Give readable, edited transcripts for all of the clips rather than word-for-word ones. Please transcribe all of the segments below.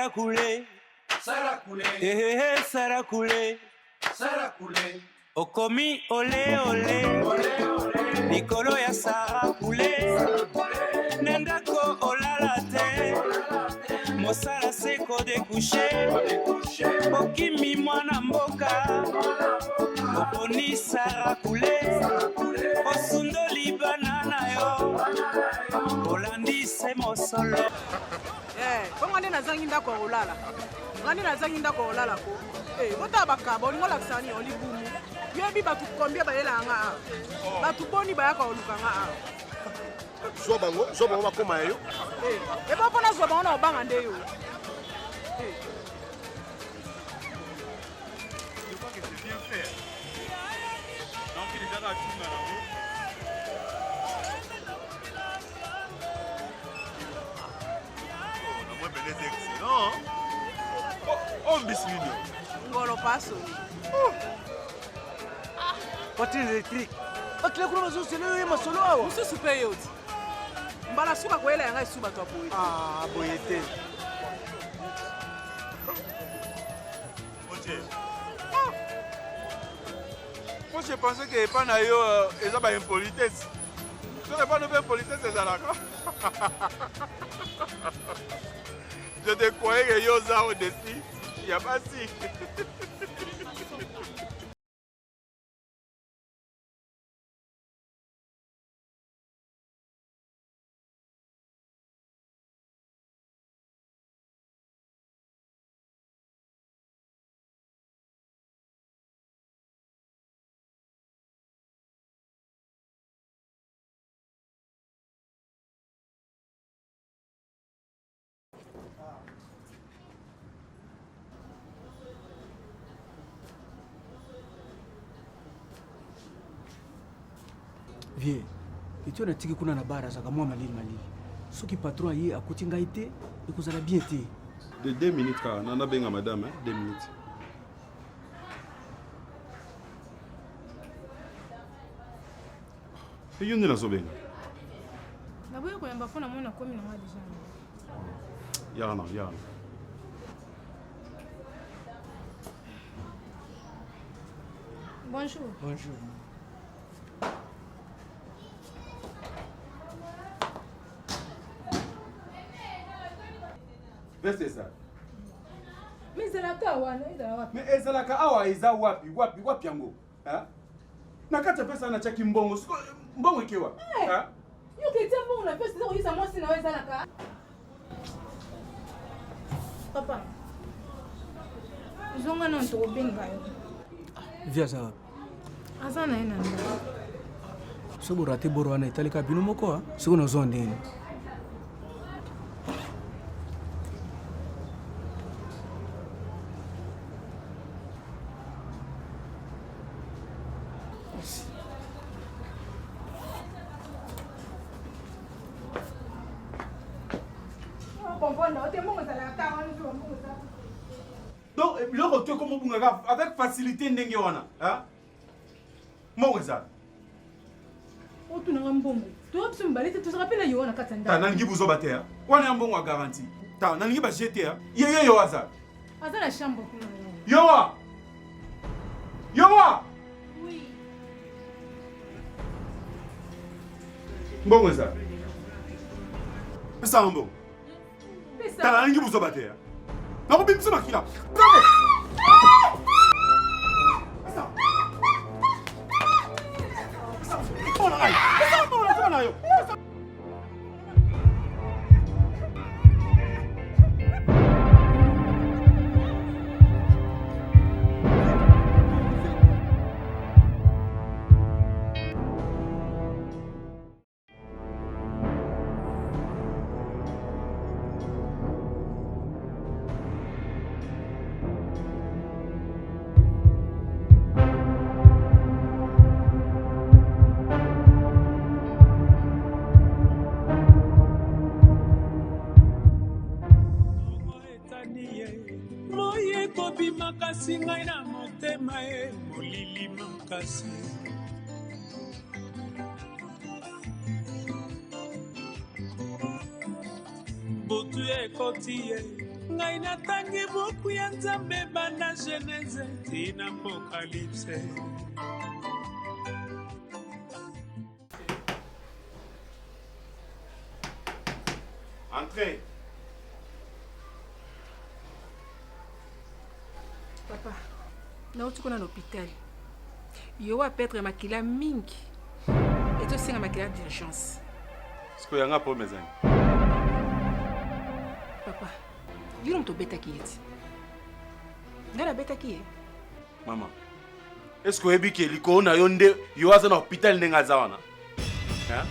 Sarakoulé, Sarakoulé, Sarakoulé, Sarakoulé, Okomi olé olé, olé olé, Nikolo ya Sarakoulé, Nendako olalate, Mosala seko découché, Okimi mwana mboka, Oponi Sarakoulé, Osundoli banana yo, Olandi se mosolo. Bongo nde nazangi ndako olala. Ngani nazangi ndako olala ko. Bota bakaba olingo lakisani olibumu. Yebi batu kombia balela nga. Batu boni bayaka oluka nga. Zo bango bakoma yo. Eba pona zo bango na obanga nde yo. Je crois que c'est bien fait. Donc il est déjà là tout là. Excellent. Oh, bismillah. Ngolo paso. Voiture électrique. Bakile kuna mazosele yo masolo awa. Musu super yacht. Mbala suba kwela yanga suba to boy. Ah, boyete. Ok. Moi je pensais que pas na yo ils ont pas impolitesse. Je n'ai pas de impolitesse c'est ça là. Je te croyais que yo ça au-dessus. Il n'y a pas si. Vie, tu as tiki kuna na bara zaka mwa malili. Soki patron yi akuti ngai te, ekozala bien te. De 2 minutes car nana benga madame, 2 minutes. Et yoni la sobenga. Na boya ko yamba fona mona komi na déjà. Yana. Bonjour. Bonjour. C'est ça. Mais zalaka wana, Mais ezalaka awa eza wapi yango? Hein? Nakata pesa na chaki mbongo. Mbongo ikiwa. Hein? Yo ke tebo na pesa zo yisa mwasi na weza zalaka. Papa. Zonga na ntoko benga yo. Via za. Azana ina ndo. Sobo rate boro wana italika bino moko ha. Siko no zonde ni. Donc, le retour comme vous avec facilité ndenge wana, hein? Mon ça. O tu na mbongo. Tu opsi mbalite tu se rappelle yo na katanda. Ta nangi buzo batea. Wana mbongo wa garantie. Ta nangi ba jeter. Yo aza. Azana chambre kuna yo. Yowa. Oui. Mbongo ça. Pesa mbongo. Pesa. Ta nangi buzo batea. Na bimso makila. Bravo. makasi ngai na motema molili makasi butu ekoti ngai natangi buku ya Nzambe banda Genèse tina Apocalypse. Entrez. Papa, nauti kuna l'hôpital. Yo wa perdre makila mingi. Et to singa makila d'urgence. Est-ce que yanga pour mes amis? Papa, yuro to beta kieti. Ngara beta kiye. Maman. Est-ce que ebi ke liko na yonde yo aza na hôpital nenga zawana? Hein?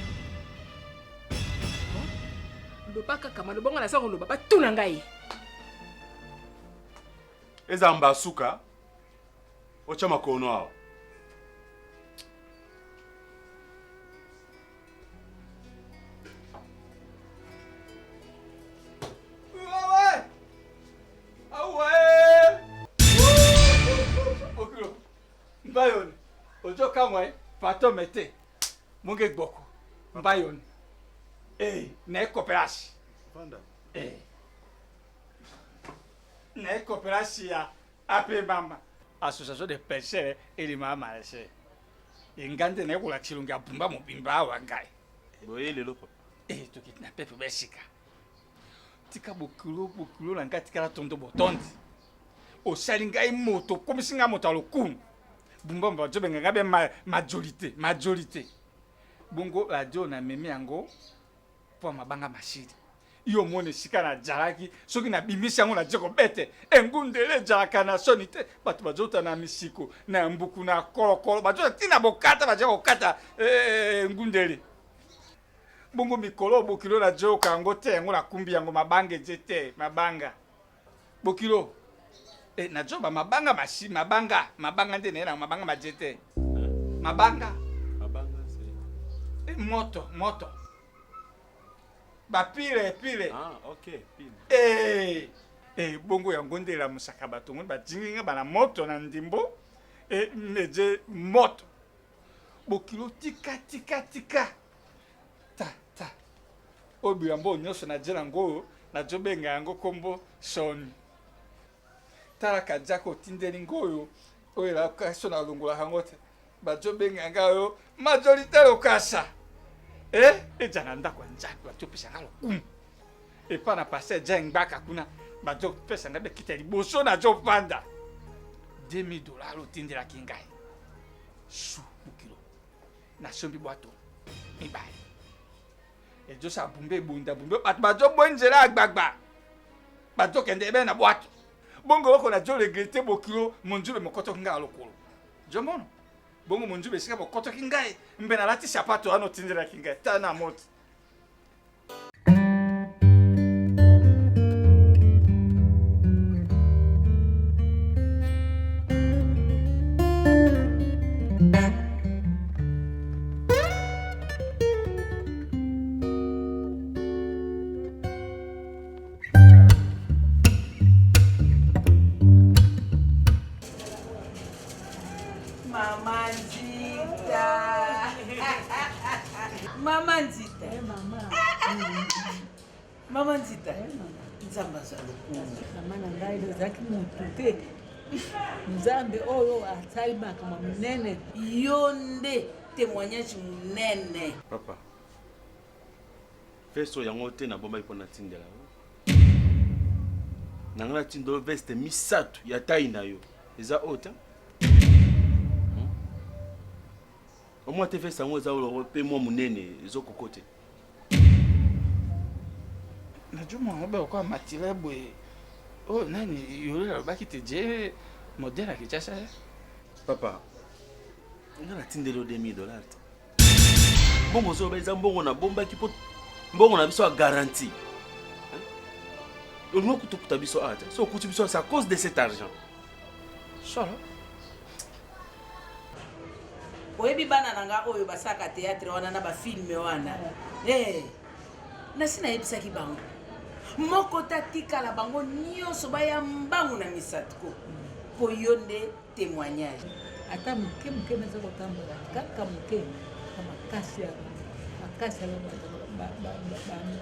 Loba kaka malobonga na sa ko loba ba tuna ngai. Eza mbasuka. Ocha makono awa. Mbayon, ojo kamwe, pato mete, munge gboko, mbayon. Ne coopération. Ne coopération ya ape mama. Association de pêcheurs et les mama laissé. Ingante ne kula chilunga bumba mobimba wangai. Boye lelo papa. To kidnapper pour Mexica. Tika bokulo na ngati kala tondo botondi. O salinga moto comme singa moto alokum. Bumba mba jobe ngabe majorité. Bongo radio na memi yango po mabanga mashidi. Iyo mone sika na jaraki soki na bimisi yango na jeko bete engundele jaraka na sonite batu bajota na misiko na mbuku na kolokolo bajota tina bokata bajeko kata engundele. Bongo mikolo bokilo na joka yango te yango na kumbi yango mabanga jete mabanga bokilo na joba mabanga mashi mabanga nde na mabanga majete mabanga c'est moto ba pile ah OK pile bongo yango ndela musaka bato ngo ba jinginga bana moto na ndimbo meje moto bokilo tika ta obi yambo nyoso na jela ngo na jobenga yango kombo son tala kajako tindeli ngoyo oyo la kaso na lungola hangote ba jobenga ngayo majorité lokasa jana ndako njako ba topesa ngalo pa na passer jengba kuna ba jo pesa ngabe kiteli boso na jo panda $2000 otindela kingai su bukilo na sombi bwato mibai jo sa bumbe bunda bumbe ba jo bonjela agbagba ba jo kende be na bwato bongo ko na jo regrete bokilo monjube mokoto kinga lokolo jomono bongo monjube sika mokoto kingai mbe na lati sapato ano tindela kingai tana moto Maman Nzita. Nzamba zalo. Amana ngai ndo zaki mutute. Nzambe oyo asalima kama munene. Yonde témoignage munene. Papa. Feso yango te na bomba ipona tindela. Nangala tindo veste misatu ya taina yo. Eza ota. Omo te fesa ngo za olo pe mo munene ezokokote. Na juma ngobe kwa matilebwe nani yule baki teje modela kichasa papa ngala tindelo $2000 bongo zo beza mbongo na bomba kipo mbongo na biso a garantie on ko tukuta biso ata so kuti biso c'est à cause de cet argent solo oyebi bana nanga oyo basaka théâtre wana na ba film wana na sina yebisaki bango moko tatikala bango nyonso baya mbangu na misatuko po yonde témoignage ata muke meza kotambola kaka muke makasi ya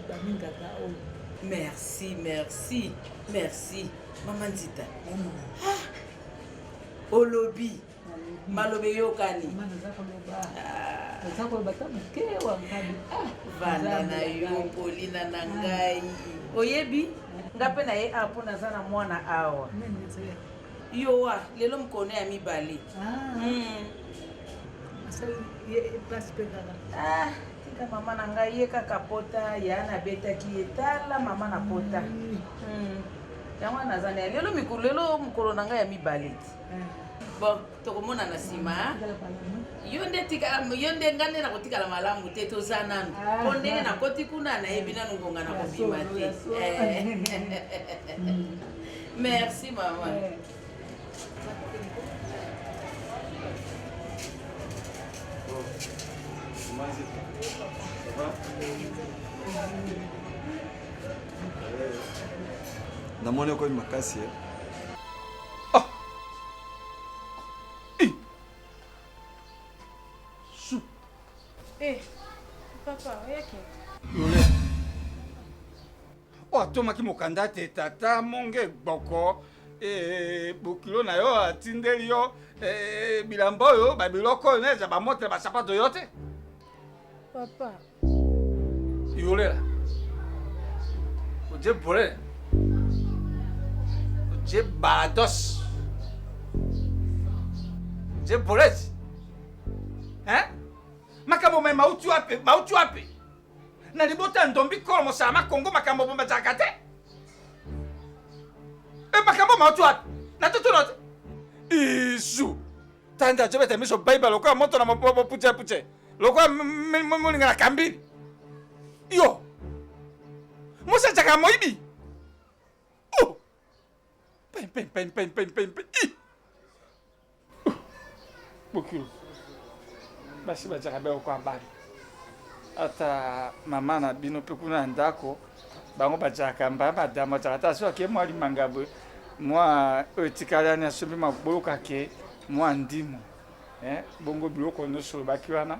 ba mingaka oyo Merci, merci, merci. Maman Nzita. Olobi. Malobe yokani. Vanda na yo, Polina na ngai. Oyebi, ngape na ye apo na zana mwana awa. Yowa, lelo mkone ya mibali. Tika mama na ngai ye kaka pota, ya na beta ki etala mama na pota. Yango na zana lelo mikolo lelo mkolo na ngai ya mibali. Bon, tokomona na sima. Yonde ngane na kotika la malamu te tozana. Pondenge na koti kuna na ebina ngonga na kobima te. Merci maman. Namoni ko makasi. Papa, yake. Yole. Oatomaki mokanda te tata monge boko bukilo na yo atindeli yo bilamba oyo babiloko oyo neza bamote basapato yo te. Papa. Yolela. Oje bole. Oje balados. Oje bolet. Hein? Makambo me mautu ape. Na libota ndombi kolo mosama Kongo makambo bomba zakate. Makambo mautu ape. Na tutu note. Isu. Tanda jobete miso Bible lokwa moto na mabobo puche. Lokwa mulinga na kambi. Yo. Musa chaka moibi. Oh. Pen. Bokiro. Basi bajaka kwa habari. Ata mama na bino pe kuna ndako bango bajaka mbaba dama jaka so ke mwali mangabwe mwa etikala na sobi maboloka ke mwa ndimo bongo biloko noso bakiwana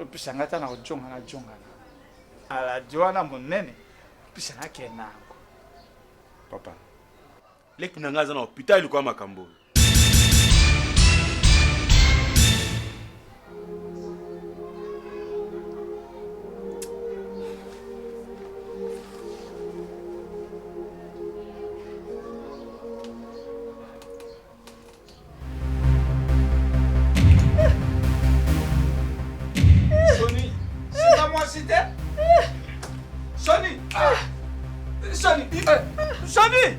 opisangata na ojonga ala joana monene pisana ke nango papa leki nangaza na hospital kwa makambo. Sonny!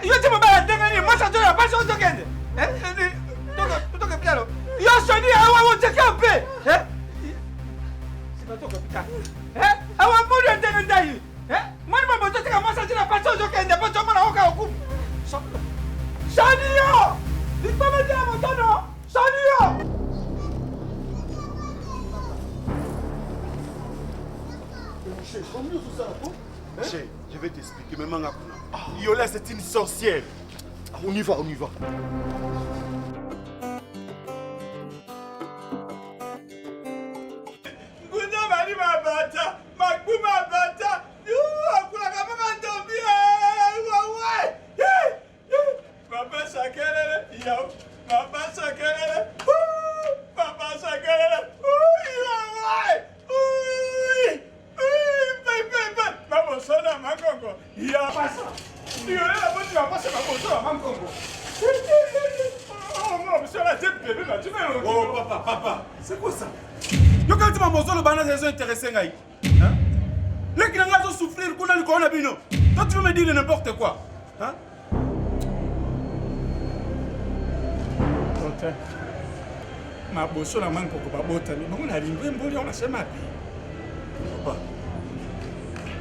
Yo te mbaya dengani, moi ça te la passion de kende. Toke piano. Yo Sonny, awa wo te kampe. C'est pas toke pika. Awa mo de denga dai. Moi mo to te ka moi ça te la passion de kende, pas to mona oka oku. Sonny yo! Il faut me dire mon tono. Sonny yo! Che, je vais t'expliquer, mais Mangakuna. Yola, c'est une sorcière. On y va. Oh papa, c'est quoi ça? Yo quand tu m'as montré le banane, c'est intéressant. Les qui n'ont souffrir, qu'on a le coronavirus. Toi tu veux me dire n'importe quoi. Hein? Ma bosso la manco ko babota ni ngona limbe mboli ona sema pi. Papa.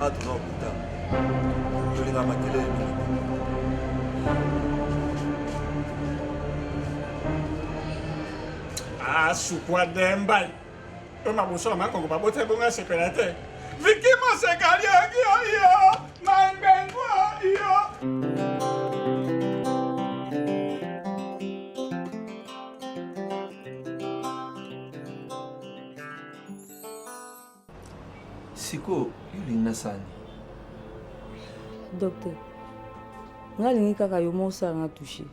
Atuna okuta. Tolinga makele mi. Ah, sukwa demba. O ma bosso la manco ko babota bonga separate. Vikimo se kalio yo. Mangengo yo. Siko, yolinga sani. Docteur, ngalingi kaka yo mo sa nga touché.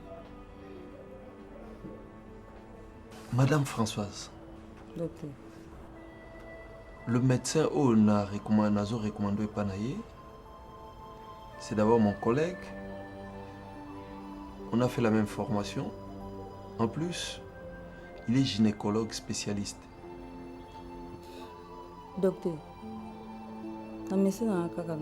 Madame Françoise, Docteur. Le médecin où on a recommandé Panaye, c'est d'abord mon collègue. On a fait la même formation. En plus, il est gynécologue spécialiste. Docteur, la médecine a un caca.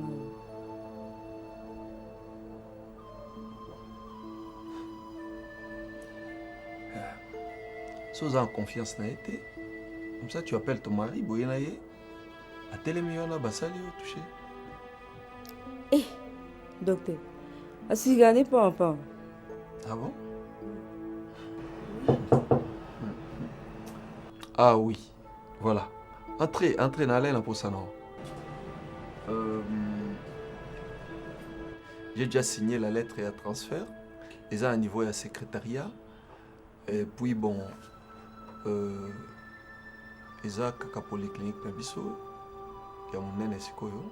Si vous avez confiance dans été, comme ça tu appelles ton mari, Boyenaye, à télémiona basali au touché. Eh, docteur, est-ce que vous pas un peu? Ah bon? Ah oui, voilà. Entrez dans l'aile pour ça, non? J'ai déjà signé la lettre et à transfert. Et ça, à niveau de secrétariat. Et puis bon, eza kaka polyclinique na biso ya monene sikoyo.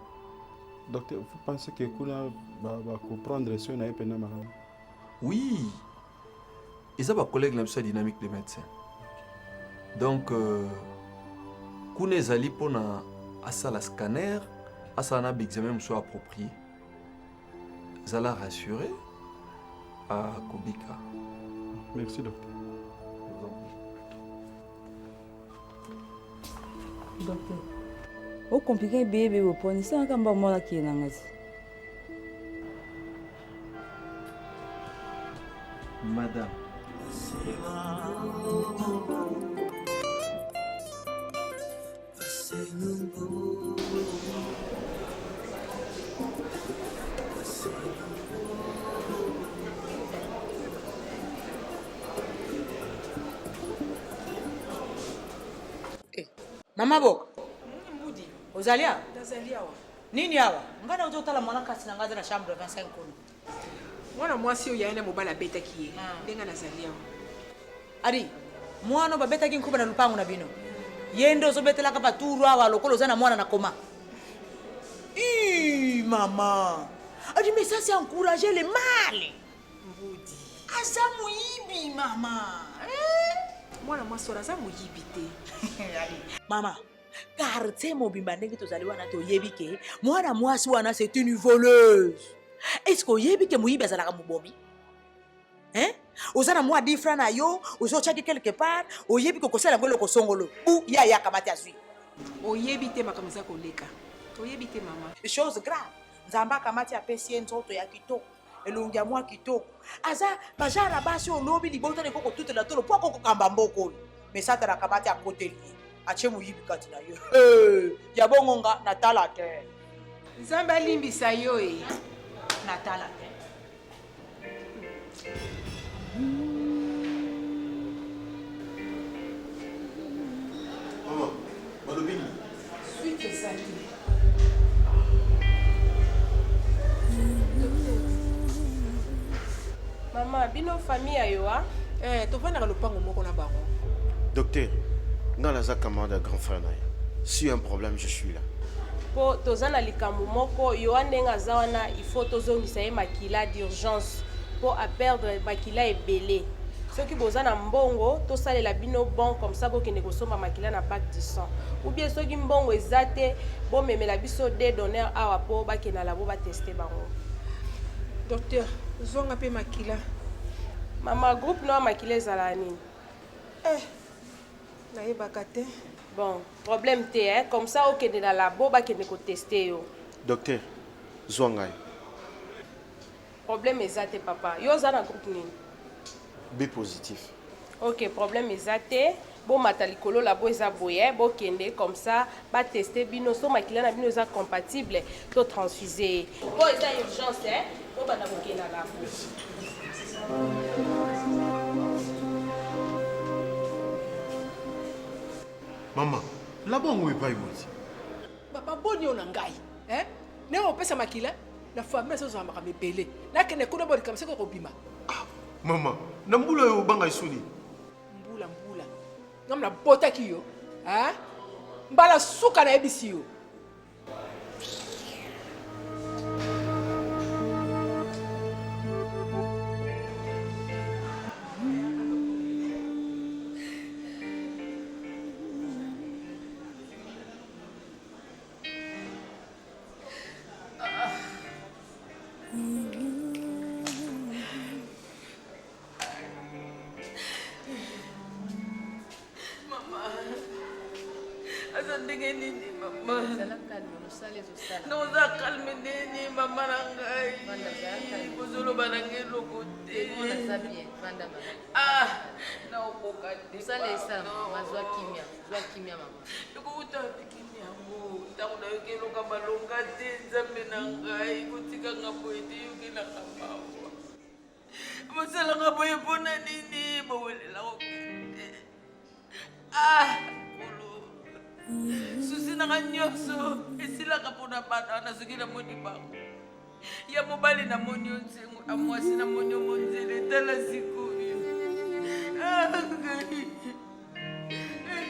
Docteur, vous pensez que kuna va comprendre si on a épena maman? Oui, eza ba collègue na biso dynamique des médecins. Donc kuna ezali pona asala scanner, asala na examen soit approprié. Zala rassuré à Kobika. Merci docteur. Docteur, au compliqué bébé au point, c'est un combat moi qui est dans la Madame. Mama Boko. Mbudi. Ozalia? Nazalia wa. Nini hawa? Ngana uzotala mwana kasi na ngaza na chambre 25 kono. Mwana mwasi oyo yaenda mobala beta kiye. Ndenga nazalia wa. Ari, mwana babeta ki nkuba na lupango na bino. Yendo zobetela ka paturu awa lokolo zana mwana na koma. Mama. Ari mais ça c'est encourager le mal. Mbudi. Asa muibi mama. Mwana mwasi oraza muyibi te. Mama, quartier mobimba ndenge tozaliwa na toyebike, mwana mwasi wana c'est une voleuse. Est-ce que yebike muyibi azalaka mubomi? Hein? Ozana mwa difra na yo, ozochaki quelque part, oyebike kosala ngolo kosongolo. Ou ya kamati azwi. Oyebite makamza koleka. Oyebite mama. Chose grave. Nzamba kamati apesi nzoto ya kitoko. Elongi ya mwa kitoko. Aza bajara basi olobi libota nekoko tutela tolo po koko kamba mboko. Mesata na kamati akoteli. Ache muyibi kati na yo. Ya bongonga natala te. Nzamba limbisa yo natala te. Maman, Malobini. Suite exacte. Maman, bino famille ayo a? Tovanda lopango moko na bango. Docteur, dans la camarade de grand frère, si y a un problème, je suis là. Po tozana likambo moko yo andenga zawana il faut tozongisa ye makila d'urgence pour à perdre makila ebele. Ceux qui bozana mbongo to salela bino bon comme ça bokende kosomba makila na bac du sang. Ou bien ceux qui mbongo ezate bo memela biso des donneurs awa po bakena labo ba tester bango. Docteur, zonga pe makila. Mama groupe no makila ezala nini? Nayebaka te. Bon, problème te hein, comme ça au kende na labo bakende ko tester yo. Docteur, Zwangai. Problème ezate papa. Yo zana groupe nini? B positif. Ok, problème ezate. Bon matalikolo la bo eza boye, bo kende comme ça, ba tester bino so makila na bino eza compatible, to transfuser. Bo eza urgence hein, bo bana bo kena la bo. Maman, là-bas on est pas ici. Papa boni ona ngai, hein? Ne opesa makila, la famille so zama ka mebele. Na kene kuna bodi kamse ko bima. Maman, nambula yo banga isuni. Mbula. Ngamla bota kiyo, hein? Mbala suka na ebisi yo. ndenge nini mama Zala calme, nosala ezosala. noza calme nini mama na ngai kozoloba na ngai eloko te Naza bien, vanda mama. naokoka te Osala esala mama, zwa kimia mama. ekokuta apikimi yango ntango nayoki eloka balonga te nzambe na ngai kotikanga boye te yokelaka mawa bosalanga boye mpona nini bowelelako kende kolo susi nanga nyonso esilaka mpona bana wana soki namoni bango ya mobali namoni yo nzengo na mwasi namoni yo monzele tala sikoyo ngai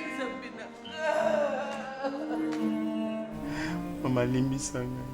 nzambe na Mama limbisa ngai.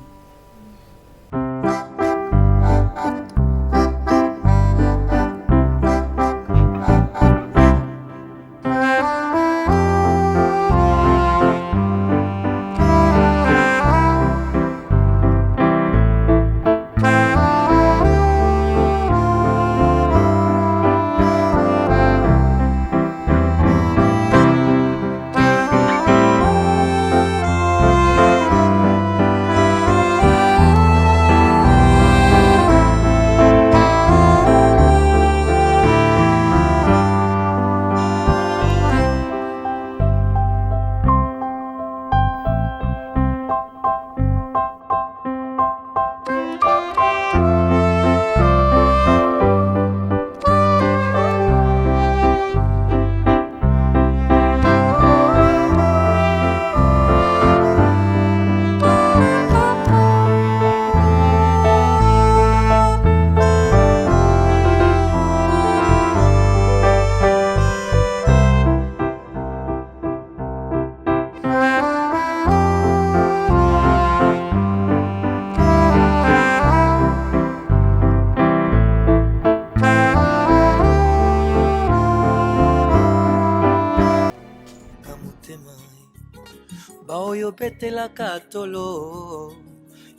baoyo betelaka tolo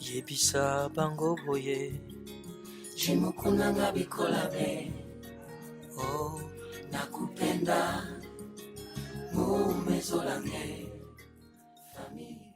yebisa bango boye jimukunanga bikolabe oh nakupenda mumezolange famille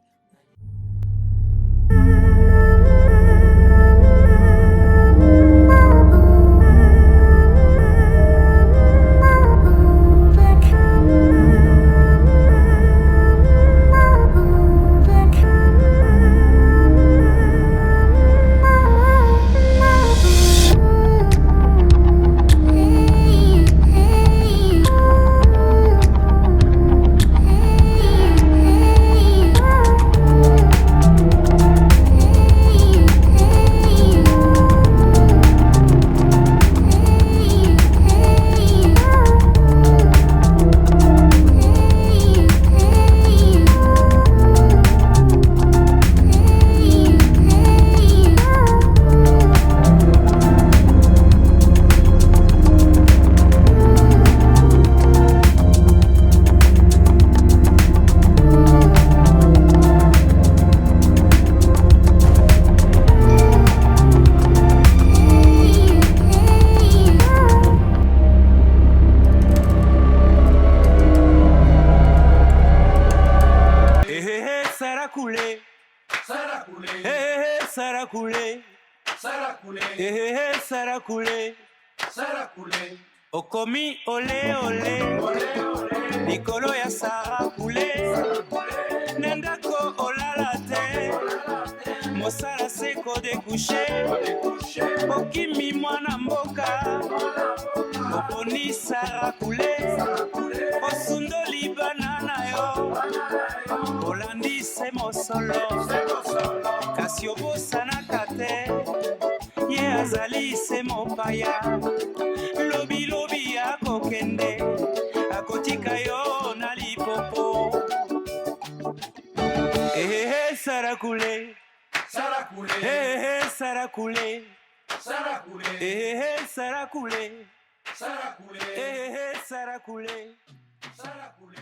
okomi ole ole likolo ya Sara Kule nendako olala te mosala seko dekushe okimi mwana mboka oponi Sara Kule osundoli bana na yo olandise mosolo kasi obosanaka te ye azali se mopaya lobi lobi akokende akotika yo na lipopo Sara Kule Sara Kule Sara Kule Sara Kule Sara Kule Sara Kule Sara Kule Sara Kule